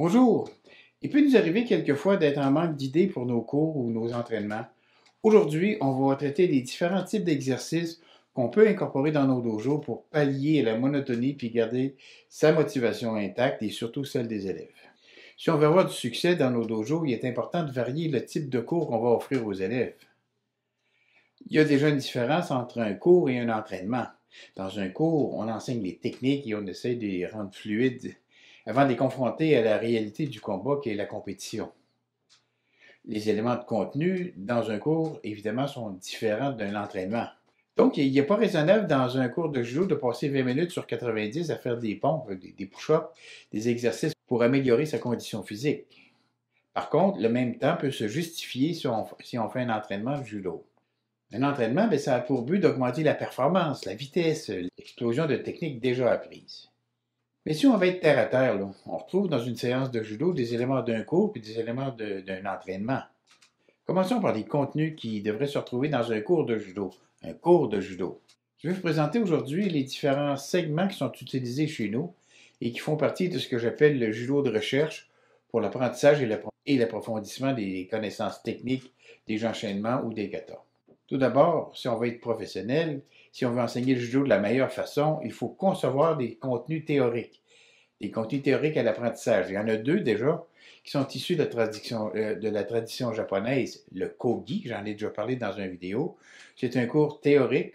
Bonjour! Il peut nous arriver quelquefois d'être en manque d'idées pour nos cours ou nos entraînements. Aujourd'hui, on va traiter des différents types d'exercices qu'on peut incorporer dans nos dojos pour pallier la monotonie puis garder sa motivation intacte et surtout celle des élèves. Si on veut avoir du succès dans nos dojos, il est important de varier le type de cours qu'on va offrir aux élèves. Il y a déjà une différence entre un cours et un entraînement. Dans un cours, on enseigne les techniques et on essaie de les rendre fluides avant de les confronter à la réalité du combat qui est la compétition. Les éléments de contenu dans un cours, évidemment, sont différents d'un entraînement. Donc, il n'est pas raisonnable dans un cours de judo de passer 20 minutes sur 90 à faire des pompes, des push-ups, des exercices pour améliorer sa condition physique. Par contre, le même temps peut se justifier si on fait un entraînement de judo. Un entraînement, ça a pour but d'augmenter la performance, la vitesse, l'explosion de techniques déjà apprises. Mais si on va être terre à terre, là, on retrouve dans une séance de judo des éléments d'un cours et des éléments d'un entraînement. Commençons par les contenus qui devraient se retrouver dans un cours de judo. Un cours de judo. Je vais vous présenter aujourd'hui les différents segments qui sont utilisés chez nous et qui font partie de ce que j'appelle le judo de recherche pour l'apprentissage et l'approfondissement des connaissances techniques, des enchaînements ou des katas. Tout d'abord, si on veut être professionnel, si on veut enseigner le judo de la meilleure façon, il faut concevoir des contenus théoriques. Des contenus théoriques à l'apprentissage. Il y en a deux déjà qui sont issus de la tradition japonaise. Le kogi, j'en ai déjà parlé dans une vidéo. C'est un cours théorique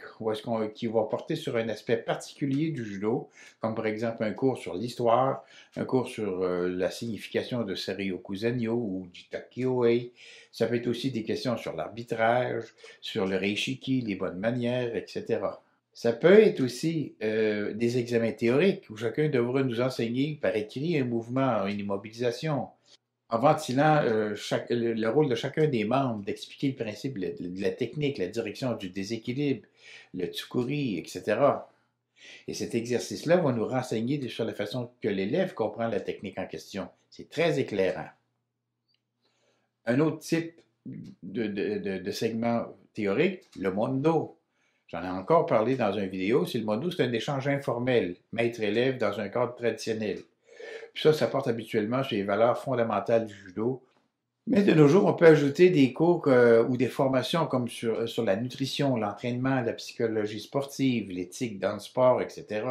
qui va porter sur un aspect particulier du judo, comme par exemple un cours sur l'histoire, un cours sur la signification de Serryoku Zanyo ou Jitakyoei. Ça peut être aussi des questions sur l'arbitrage, sur le reishiki, les bonnes manières, etc. Ça peut être aussi des examens théoriques où chacun devra nous enseigner par écrit un mouvement, une immobilisation, en ventilant le rôle de chacun des membres, d'expliquer le principe de la technique, la direction du déséquilibre, le tsukuri, etc. Et cet exercice-là va nous renseigner sur la façon que l'élève comprend la technique en question. C'est très éclairant. Un autre type de segment théorique, le mondo. J'en ai encore parlé dans une vidéo. C'est le mondo, c'est un échange informel, maître-élève dans un cadre traditionnel. Puis ça porte habituellement sur les valeurs fondamentales du judo. Mais de nos jours, on peut ajouter des cours ou des formations comme sur la nutrition, l'entraînement, la psychologie sportive, l'éthique dans le sport, etc.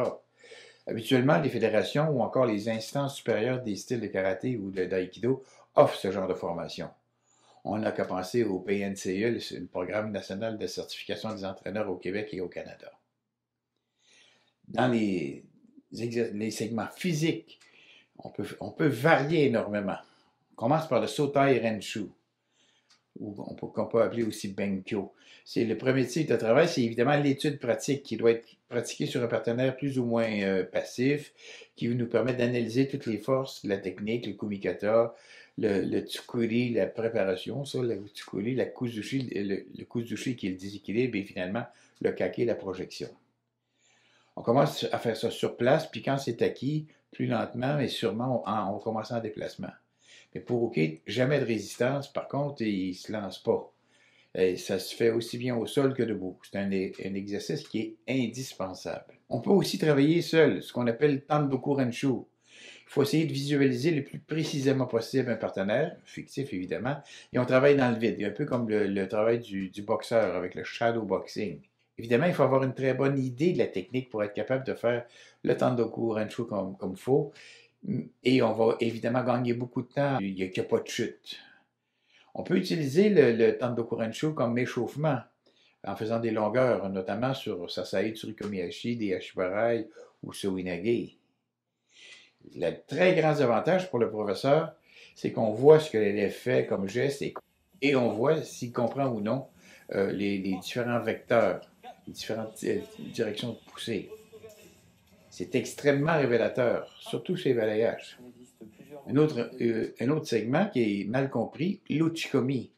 Habituellement, les fédérations ou encore les instances supérieures des styles de karaté ou d'aïkido offrent ce genre de formation. On n'a qu'à penser au PNCE, le Programme national de certification des entraîneurs au Québec et au Canada. Dans les segments physiques, on peut varier énormément. On commence par le Sotai Renshu, qu'on peut appeler aussi Benkyo. C'est le premier type de travail, c'est évidemment l'étude pratique qui doit être pratiquée sur un partenaire plus ou moins passif, qui nous permet d'analyser toutes les forces, la technique, le kumikata, le tsukuri, la préparation, le tsukuri, la kuzushi, le kuzushi qui est le déséquilibre et finalement le kake, la projection. On commence à faire ça sur place, puis quand c'est acquis, plus lentement, mais sûrement, on commence en déplacement. Mais pour Oki, jamais de résistance, par contre, il ne se lance pas. Et ça se fait aussi bien au sol que debout. C'est un exercice qui est indispensable. On peut aussi travailler seul, ce qu'on appelle Tandoku Renshu. Il faut essayer de visualiser le plus précisément possible un partenaire, fictif évidemment, et on travaille dans le vide, un peu comme le travail du boxeur avec le shadow boxing. Évidemment, il faut avoir une très bonne idée de la technique pour être capable de faire le Tandoku Renshu comme il faut. Et on va évidemment gagner beaucoup de temps. Il n'y a pas de chute. On peut utiliser le Tandoku Renshu comme échauffement en faisant des longueurs, notamment sur Sasai Tsurikomiyashi, des Hashibarai ou Sowinage. Le très grand avantage pour le professeur, c'est qu'on voit ce que l'élève fait comme geste et on voit s'il comprend ou non les différents vecteurs, les différentes directions de poussée. C'est extrêmement révélateur, surtout chez les balayages. Un autre segment qui est mal compris, l'uchikomi.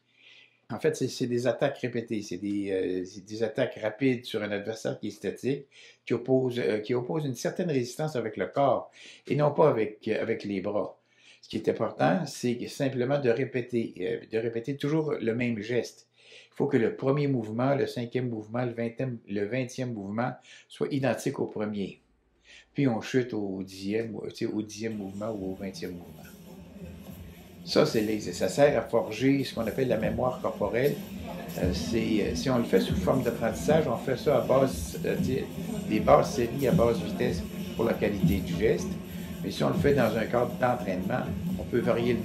En fait, c'est des attaques répétées, c'est des attaques rapides sur un adversaire qui est statique, qui oppose une certaine résistance avec le corps et non pas avec les bras. Ce qui est important, c'est simplement de répéter toujours le même geste. Il faut que le premier mouvement, le 5e mouvement, le 20e mouvement soient identiques au premier. Puis on chute au 10e mouvement ou au 20e mouvement. Ça, ça sert à forger ce qu'on appelle la mémoire corporelle. Si on le fait sous forme d'apprentissage, on fait ça à base des basses séries à basse vitesse pour la qualité du geste. Mais si on le fait dans un cadre d'entraînement, on peut varier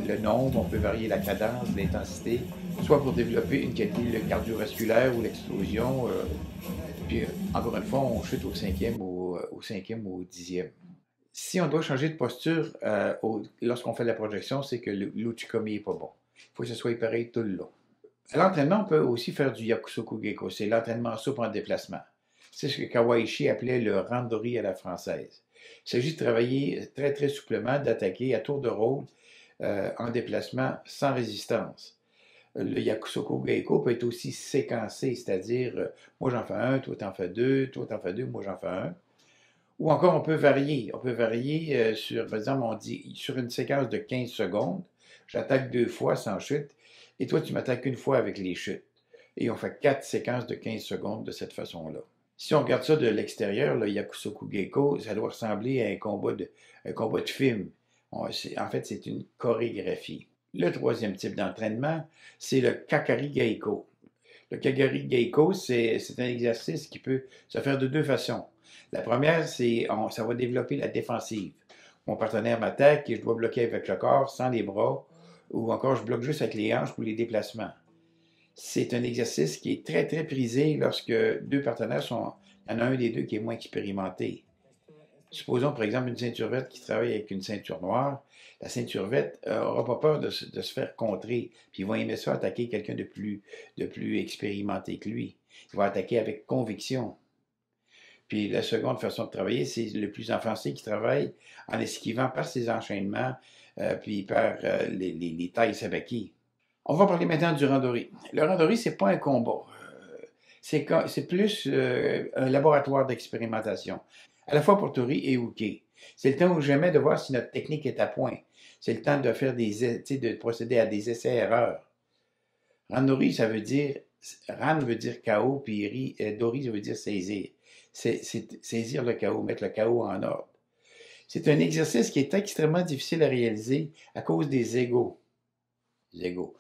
le nombre, on peut varier la cadence, l'intensité, soit pour développer une qualité cardiovasculaire ou l'explosion. Puis, encore une fois, on chute au cinquième ou au dixième. Si on doit changer de posture lorsqu'on fait la projection, c'est que l'Uchikomi n'est pas bon. Il faut que ce soit pareil tout le long. À l'entraînement, on peut aussi faire du Yakusoku Geiko. C'est l'entraînement souple en déplacement. C'est ce que Kawaishi appelait le randori à la française. Il s'agit de travailler très très souplement, d'attaquer à tour de rôle en déplacement sans résistance. Le Yakusoku Geiko peut être aussi séquencé, c'est-à-dire moi j'en fais un, toi t'en fais deux, toi t'en fais deux, moi j'en fais un. Ou encore on peut varier. On peut varier sur, par exemple, on dit sur une séquence de 15 secondes, j'attaque 2 fois sans chute, et toi tu m'attaques une fois avec les chutes. Et on fait 4 séquences de 15 secondes de cette façon-là. Si on regarde ça de l'extérieur, le Yakusoku Geiko, ça doit ressembler à un combat de film. En fait, c'est une chorégraphie. Le troisième type d'entraînement, c'est le Kakari Geiko. Le Kakari Geiko, c'est un exercice qui peut se faire de deux façons. La première, ça va développer la défensive. Mon partenaire m'attaque et je dois bloquer avec le corps, sans les bras, ou encore je bloque juste avec les hanches pour les déplacements. C'est un exercice qui est très, très prisé lorsque deux partenaires il y en a un des deux qui est moins expérimenté. Supposons, par exemple, une ceinture verte qui travaille avec une ceinture noire. La ceinture verte n'aura pas peur de se faire contrer, puis il va aimer ça attaquer quelqu'un de plus expérimenté que lui. Il va attaquer avec conviction. Puis la seconde façon de travailler, c'est le plus avancé qui travaille en esquivant par ses enchaînements, puis par les tailles sabaki. On va parler maintenant du randori. Le randori, c'est pas un combat. C'est plus un laboratoire d'expérimentation, à la fois pour Tori et Uke. C'est le temps où jamais de voir si notre technique est à point. C'est le temps de faire de procéder à des essais-erreurs. Randori, ça veut dire, Ran veut dire chaos, puis Dori, ça veut dire saisir. C'est saisir le chaos, mettre le chaos en ordre. C'est un exercice qui est extrêmement difficile à réaliser à cause des égos. Les égos.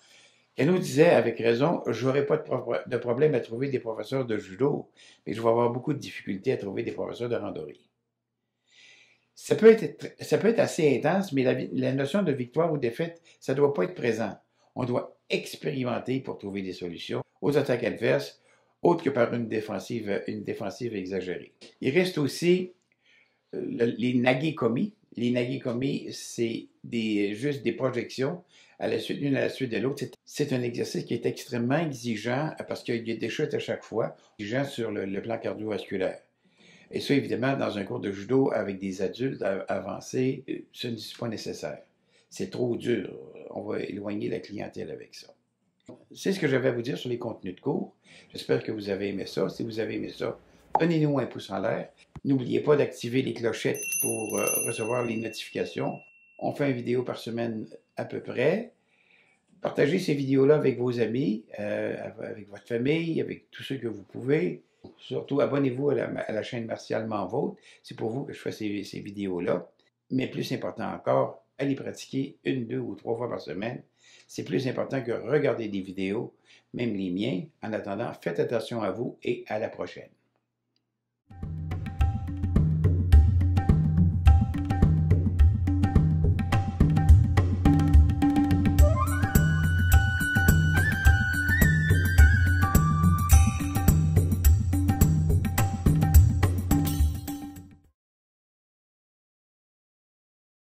Kano disait avec raison, je n'aurai pas de problème à trouver des professeurs de judo, mais je vais avoir beaucoup de difficultés à trouver des professeurs de randori. Ça peut être assez intense, mais la notion de victoire ou défaite, ça ne doit pas être présent. On doit expérimenter pour trouver des solutions aux attaques adverses, autres que par une défensive exagérée. Il reste aussi les nagikomi. Les nagikomi, c'est juste des projections l'une à la suite de l'autre. C'est un exercice qui est extrêmement exigeant parce qu'il y a des chutes à chaque fois, exigeant sur le plan cardiovasculaire. Et ça, évidemment, dans un cours de judo avec des adultes avancés, ce n'est pas nécessaire. C'est trop dur. On va éloigner la clientèle avec ça. C'est ce que j'avais à vous dire sur les contenus de cours. J'espère que vous avez aimé ça. Si vous avez aimé ça, donnez-nous un pouce en l'air. N'oubliez pas d'activer les clochettes pour recevoir les notifications. On fait une vidéo par semaine à peu près. Partagez ces vidéos-là avec vos amis, avec votre famille, avec tous ceux que vous pouvez. Surtout, abonnez-vous à la chaîne Martialement Vôtre. C'est pour vous que je fais ces vidéos-là. Mais plus important encore, allez pratiquer 1, 2 ou 3 fois par semaine. C'est plus important que regarder des vidéos, même les miens. En attendant, faites attention à vous et à la prochaine.